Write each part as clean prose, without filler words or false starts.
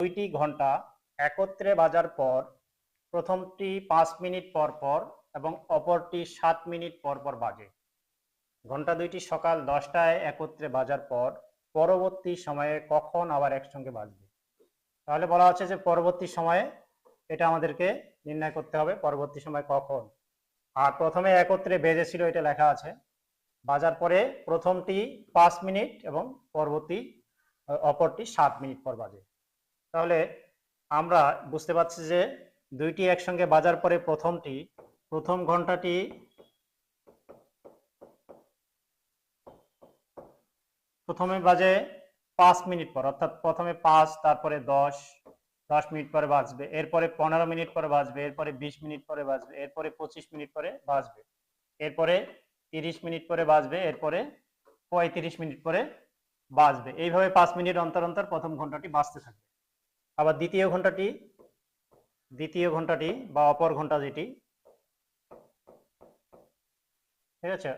দুইটি ঘন্টা একত্রে বাজার পর প্রথমটি 5 মিনিট পর পর এবং অপরটি 7 মিনিট পর পর বাজে। ঘন্টা দুইটি সকাল 10টায় একত্রে বাজার পর পরবর্তী সময়ে কখন আবার একসঙ্গে বাজবে? তাহলে বলা হচ্ছে যে পরবর্তী সময়ে এটা আমাদেরকে নির্ণয় করতে হবে, পরবর্তী সময় কখন। আর প্রথমে একত্রে বেজেছিল এটা লেখা আছে, বাজার পরে প্রথমটি 5 মিনিট এবং অপরটি 7 মিনিট পর বাজে। তাহলে আমরা বুঝতে পারছি যে দুইটি একসঙ্গে বাজার পরে প্রথম ঘন্টাটি প্রথমে বাজে 5 মিনিট পর, অর্থাৎ প্রথমে 5, তারপরে 10 মিনিট পরে বাজবে, এরপরে 15 মিনিট পরে বাজবে, এরপরে 20 মিনিট পরে বাজবে, এরপরে 25 মিনিট পরে বাজবে, এরপরে 30 মিনিট পরে বাজবে, এরপরে 35 মিনিট পরে বাজবে। এইভাবে 5 মিনিট অন্তর অন্তর প্রথম ঘন্টাটি বাজতে থাকবে। আবার দ্বিতীয় ঘন্টাটি বা অপর ঘন্টা যেটি, ঠিক আছে,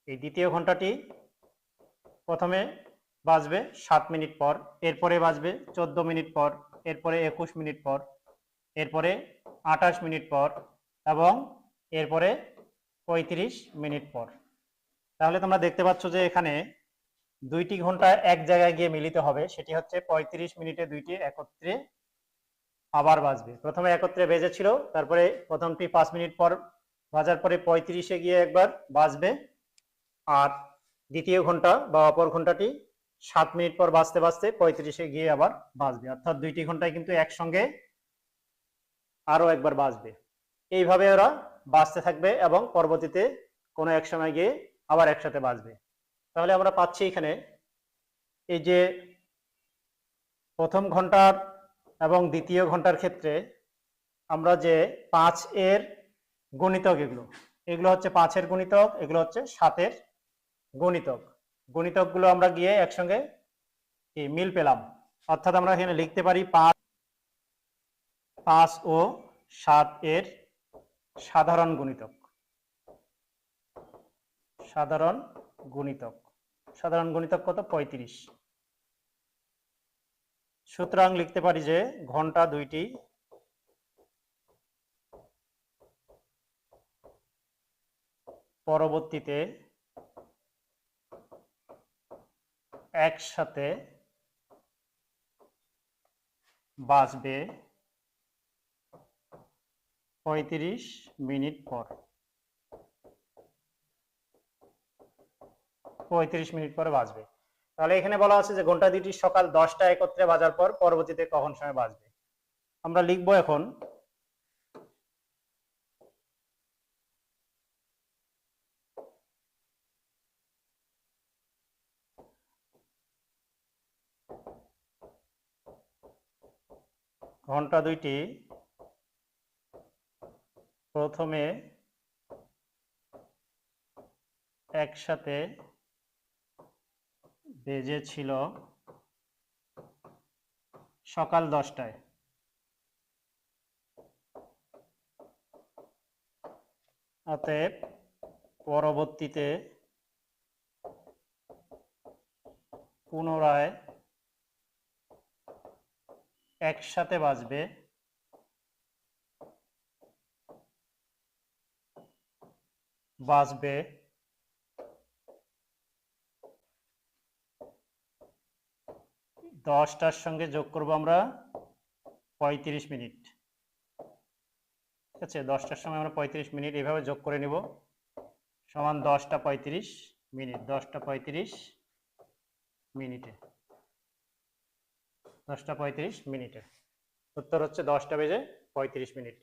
এই দ্বিতীয় ঘন্টাটি প্রথমে বাজবে 7 মিনিট পর, এরপরে বাজবে 14 মিনিট পর, এরপরে 21 মিনিট পর, এরপরে 28 মিনিট পর এবং এরপরে 35 মিনিট পর। তাহলে তোমরা দেখতে পাচ্ছ যে এখানে দুইটি ঘন্টা এক জায়গায় গিয়ে মিলিত হবে, সেটি হচ্ছে 35 মিনিটে দুইটি একত্রে আবার বাজবে। প্রথমে একত্রে বেজেছিল, তারপরে প্রথমটি 5 মিনিট পর বাজার পরে 35-এ গিয়ে একবার বাজবে, আর দ্বিতীয় ঘন্টা বা অপর ঘন্টাটি 7 মিনিট পর বাজতে বাজতে 35-এ গিয়ে আবার বাজবে। অর্থাৎ দুইটি ঘন্টায় কিন্তু একসঙ্গে আরো একবার বাজবে। এইভাবে ওরা বাজতে থাকবে এবং পরবর্তীতে কোনো এক সময় গিয়ে আবার একসাথে বাজবে। তাহলে আমরা পাচ্ছি এখানে এই যে প্রথম ঘন্টার এবং দ্বিতীয় ঘন্টার ক্ষেত্রে আমরা যে 5 এর গুণিতক, এগুলো হচ্ছে 5 এর গুণিতক, এগুলো হচ্ছে 7 এর গুণিতক। গুণিতকগুলো আমরা গিয়ে একসঙ্গে মিল পেলাম, অর্থাৎ আমরা এখানে লিখতে পারি 5 ও 7 এর সাধারণ গুণিতক। সাধারণ গুণিতক কত? 35। সুতরাং লিখতে পারি যে ঘন্টা দুইটি পরবর্তীতে একসাথে বাজবে 35 মিনিট পর। 35 মিনিট পরে বাজবে। তাহলে এখানে বলা আছে যে ঘন্টা দুইটি সকাল 10টায় একত্রে বাজার পর পরবর্তীতে কখন সময় বাজবে। আমরা লিখবো এখন ঘন্টা দুইটি প্রথমে একসাথে বেজেছিল সকাল 10টায়, অতএব পরবর্তীতে পুনরায় একসাথে বাজবে 10টার সঙ্গে যোগ করব আমরা 35 মিনিট। ঠিক আছে, 10টার সময় আমরা 35 মিনিট এইভাবে যোগ করে নিব, সমান 10টা 35 মিনিট। 10টা 35 মিনিটে, 10টা 35 মিনিটে উত্তর হচ্ছে 10টা বেজে 35 মিনিট।